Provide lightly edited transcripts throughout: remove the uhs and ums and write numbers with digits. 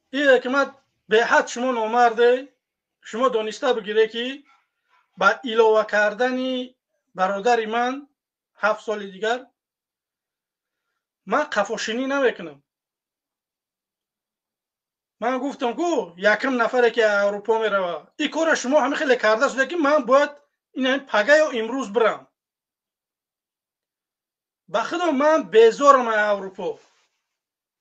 این حکمت به حد شما نامرده. شما دانسته بگیره که با ایلاوه کردن برادر من 7 سال دیگر من قفاشینی نمیکنم. من گفتم گو یکم نفره که اروپا میره این کار شما همه خیلی کرده شده که من باید این پگه یا امروز برم. به خدا من بیزارم اروپا.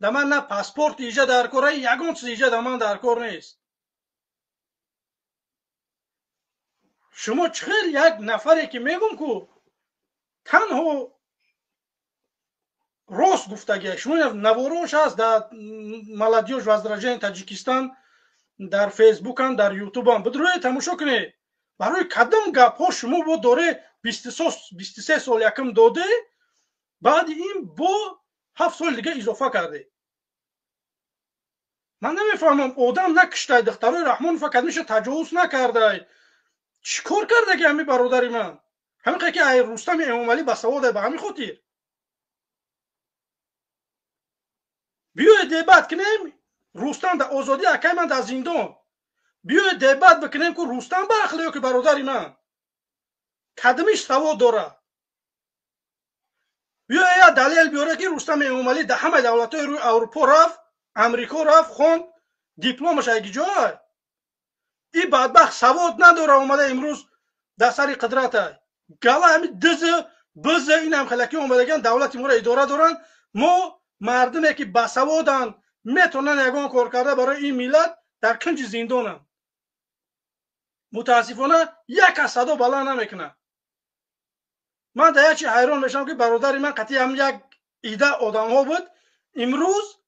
در من نه پاسپورت ایجا در کار، یگان چیز ایجا در من در کار نیست. شما چخیل یک نفره که میگم که تنها راست گفتگی شما نواروش هست در ملادیوش وزراجین تاجیکستان در فیسبوک هم در یوتیوب هم بدروی تماشا کنید. برای کدام گپ ها شما با دوره 23 سال یکم داده بعد این با 7 سال دیگه اضافه کرده. من نمیفهمم آدم نکشته دخترای رحمان فقط میشه تجاوز نکرده چیکار کرده که همین برادر من همین که رستم امامعلی بسواده به همین خاطر بیاید دیبت کنیم رستم در آزادی اکی من در زندان بیاید دیبت بکنیم که رستم برخلیه که برادر من کدمیش سواد داره. بیاید دلیل بیاره که رستم امامعلی در همه دولت‌های روی اروپا رفت امریکا رفت خوند دیپلمش اگه جای این بدبخت سواد نداره اومده امروز در سر قدرت گله همین دزه بزه این هم خلکی اومدگن دولت ما را اداره دارن. ما مردمی که بسوادن میتونن یگان کار کرده برای این ملت در کنج زندانن. متاسفانه یک از صدا بالا نمیکنه. من در چی حیران میشم که برادر من قطعی هم یک ایده آدم ها بود امروز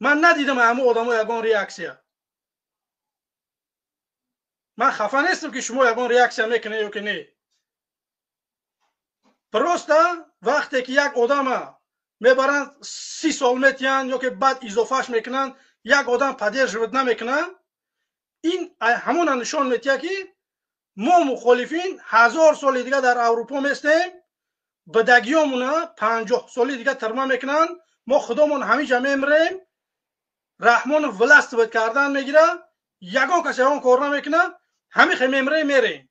من ندیدم همه آدم ها یگان ریاکسیه. من خفه نیستم که شما یگان ریاکسیه میکنه یا که نه. درسته وقتی که یک آدم میبرن 30 سال میتین یا که بعد اضافهش میکنن یک آدم پدر جود نمیکنن این همون نشان میتیه که ما مخالفین 1000 سال دیگه در اروپا میستیم بدگیامونه 50 سال دیگه ترمه میکنن ما خودمون همیشه میمریم رحمان ولست بود کردن میگیره یگان کسی اون کار نمیکنه همی خیلی میریم.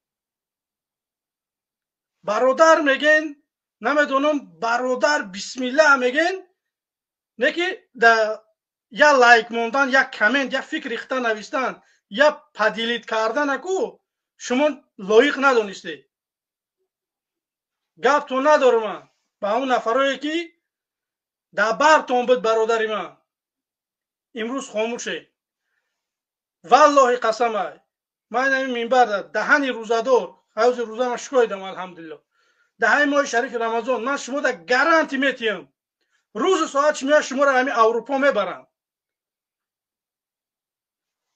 برادر میگن نمیدونم برادر بسم الله میگن نه که یا لایک موندن یا کامنت یا فکر ریختن نوشتن یا پدیلیت کردن اکو شما لایق ندونستی. گپ تو ندارم من با اون نفرایی که در برتون بود برادر من امروز خاموشه. والله قسمه من این منبر دهن روزدار حوض روزه من شکایدم الحمدلله دهن ماه شریف رمضان من شما در گارانتی میتیم روز ساعت میاد شما را همین اروپا میبرم.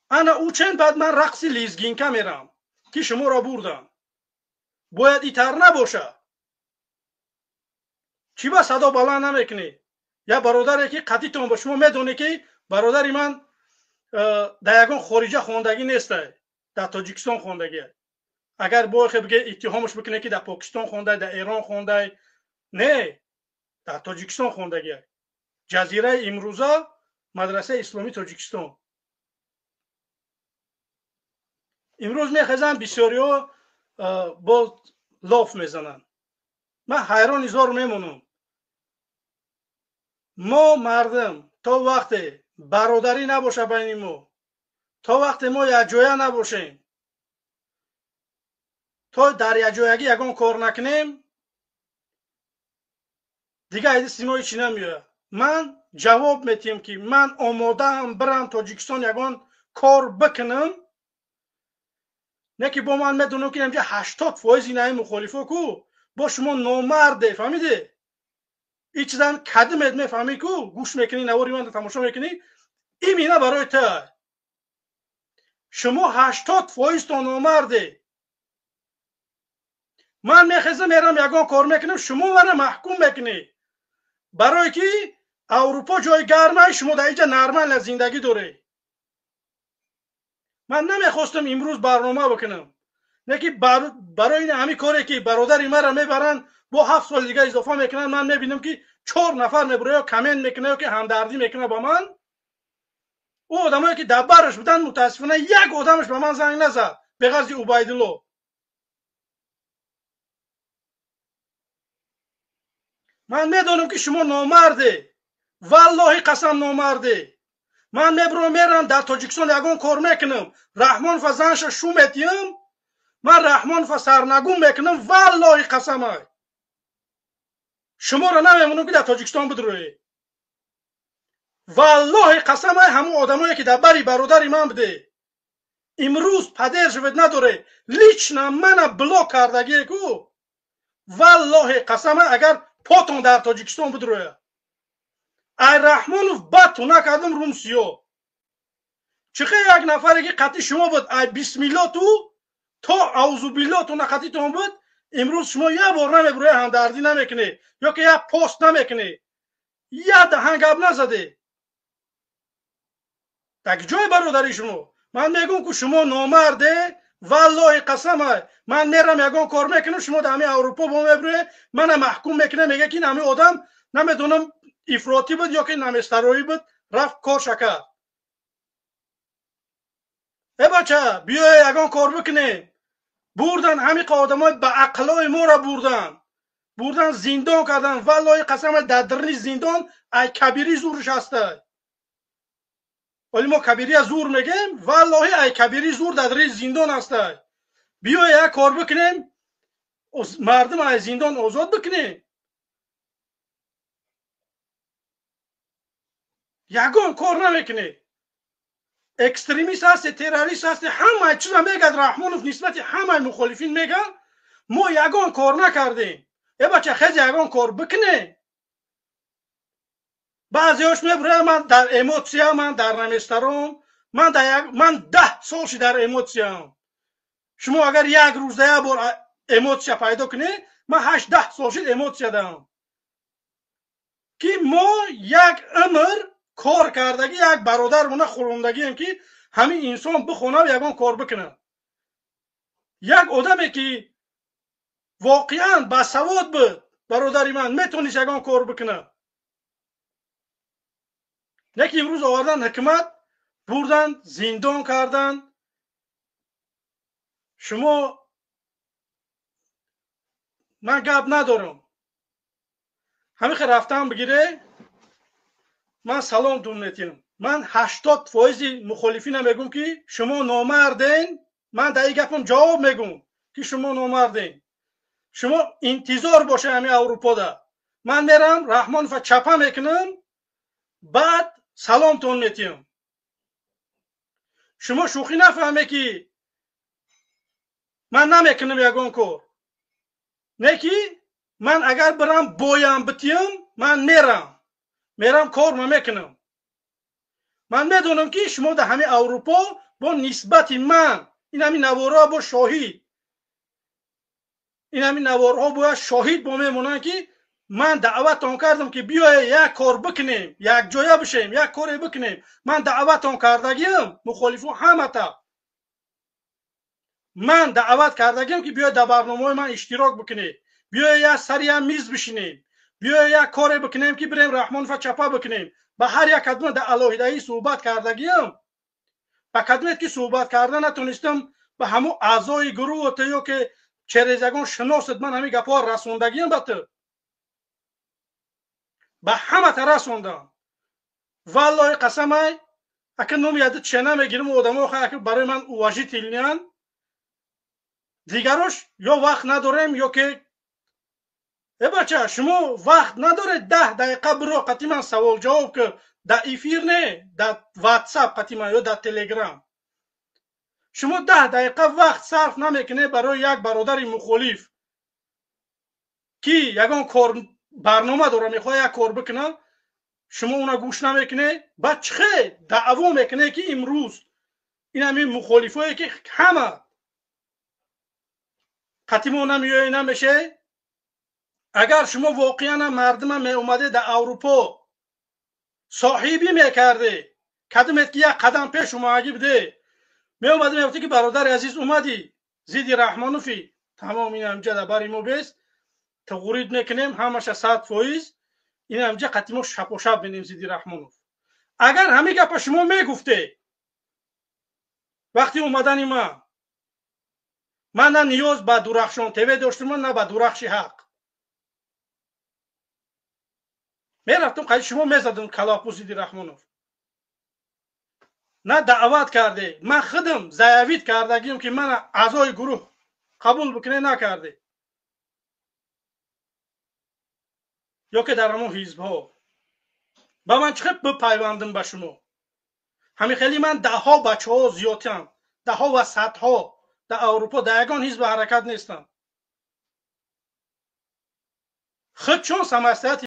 انا او چند بعد من رقص لیزگینکا میرم که شما را بردم باید ایتر نباشه. چی با صدا بالا نمیکنی؟ یا برادری که قطعیتون با شما میدونه که برادر من در یگان خارجه خواندگی نیسته در تاجیکستان خواندگیه. اگر با بگه اتهامش بکنه که در پاکستان خونده در ایران خونده نه در تاجیکستان خوندگیه. جزیره امروزه مدرسه اسلامی تاجیکستان. امروز میخزن بسیاری ها با لاف میزنن. من حیران ایزار میمونم. ما مردم تا وقت برادری نباشه بین ما تا وقت ما یک جایه نباشیم تا در یک جایگی یگان کار نکنیم دیگه ایده سیمای چی نمیاد. من جواب میتیم که من آماده هم برم تاجیکستان یگان کار بکنم نه که با من میدونم که اینجا 80% اینای مخالفا کو با شما نامرده فهمیده این چیزان کدمت میفهمی کو گوش میکنی نواری من تماشا میکنی این مینه برای تا شما 80% تا نامرده. من میخزم میرم یگان کار میکنم شما منو محکوم میکنی برای که اروپا جای گرمه شما در اینجا نرمال زندگی داره. من نمیخواستم امروز برنامه بکنم نه که برای این همین کاری که برادر مرا میبرن با 7 سال دیگه اضافه میکنن من میبینم که 4 نفر میبره یا کامنت میکنه یا که همدردی میکنه با من او آدمایی که دبرش بودن متاسفانه یک آدمش به من زنگ نزد به غرض عبیدالله. من میدونم که شما نامرده، والله قسم نامرده. من میرم در تاجیکستان یگان کار میکنم، رحمان فزنش شو میتیم، من رحمان ف سرنگون میکنم، والله قسم های شما را نمیمونم که در تاجیکستان بدروی. والله قسم های همون آدمایی که در بری برادری من بده امروز پدر شود نداره لیچنا من بلاک کردگی کو، والله قسم های اگر پاتون در تاجیکستان بدروی ای رحمانوف بد تو نکردم رومسیو. چخه یک نفری که قطعی شما بود ای بسم الله تو اعوذ بالله تو نقطی تو بود، امروز شما یک بار نمیبروی همدردی نمیکنی یا که یک پست نمیکنی، یک دهن گپ نزده در جای برادری شما. من میگم که شما نامرده، والله قسم های من میرم یگان کار میکنم شما در همین اروپا با میبروی من محکوم میکنه، میگه که همین آدم نمیدونم افراطی بود یا که نمسترایی بود رفت کار شکر. ای بچه بیا یگان کار بکنیم. بردن همین آدمای با عقلای ما را بردن زندان کردن، والله قسم در درنی زندان ای کبیری زورش هسته. ولی ما کبیری از زور میگیم، والله ای کبیری زور در درنی زندان هسته. بیا یک کار بکنیم مردم از زندان آزاد بکنیم. یگان کار نمیکنه. اکستریمیست هست، تروریست هست، همه چیز میگه رحمانوف نسبت همه مخالفین میگه ما یگان کار نکردیم. ای بچه خیلی یگان کار بکنه. بعضیاش میبره من در ایموتسیا، من در نمیسترم، من 10 سالش در ایموتسیا. شما اگر یک روز یک بار ایموتسیا پیدا کنی، من 8-10 سالش ایموتسیا دارم که ما یک عمر کار کردگی یک برادرمونه خوروندگی هم که همین انسان بخونه و یگان کار بکنه. یک آدمی که واقعا باسواد بود برادری من میتونست یگان کار بکنه، نه که امروز آوردن حکمت بردن زندان کردن. شما من گپ ندارم، همین خیلی رفتم بگیره من سلام تون میتونم. من 80% مخالفین میگم که شما نامردین. من در این گپم جواب میگم که شما نامردین. شما انتظار باشه همین اروپا ده من میرم رحمان ف چپا میکنم بعد سلام تون میتونم. شما شوخی نفهمه که من نمیکنم یگان کار، نه که من اگر برم بایم بتیم من میرم کار میکنم. من میدونم که شما در همین اروپا با نسبت من این همین نوارها با شاهد باید شاهد با میمونن که من دعوتتون کردم که بیای یک کار بکنیم، یک جایه بشیم، یک کاری بکنیم. من دعوتتون کردگیم مخالفو همه تا من دعوت کردگیم که بیای در برنامه من اشتراک بکنی، بیای یک سری هم میز بشینیم، بیای یک کاری بکنیم که بریم رحمان ف چپا بکنیم. به هر یک کدوم در علاهیده‌ای صحبت کردگیم. با کدومیت که صحبت کردن نتونستم به همون اعضای گروه تا که چریزگان شناست من همین گپا رسوندگیم به همه تا رسوندم. والله قسم ای اگه نوم یادت چنه میگیرم آدم ها که برای من واژی تیلنیان دیگرش یا وقت نداریم یا که ای بچه شما وقت نداره 10 دقیقه برو قطعی من سوال جواب که در افیر نه در واتساپ قطعی من یا در تلگرام شما 10 دقیقه وقت صرف نمیکنه برای یک برادر مخالف که یگان کار برنامه داره میخواه یک کار بکنه، شما اونا گوش نمیکنه. بعد چه دعوا میکنه که امروز این همین مخالفایی که همه قطعی نمیای نمیشه. اگر شما واقعا مردم می اومده در اروپا صاحبی میکرده کدومت که یک قدم پیش شما اگه بده می اومده میگفتی که برادر عزیز اومدی زیدی رحمانوفی تمام این همجا در بری ما بیست تغورید میکنیم همش 100%. این همجا قطعی ما شب و شب بینیم زیدی رحمانوف. اگر همه گپ شما میگفته وقتی اومدن من نه نیاز به درخشان تیوی داشتم نه به درخش حق. میرفتم قید شما میزدن کلاپوس ایدی رحمانوف. نه دعوت کرده، من خودم ضیاویت کردگیم که من اعضای گروه قبول بکنه نکرده، یا که در همون حزب ها با من چقدر بپیوندم به شما. همین خیلی من ده ها بچه ها زیادتیم، ده ها و صد ها در اروپا در یگان حزب حرکت نیستم. خود چون سمستیت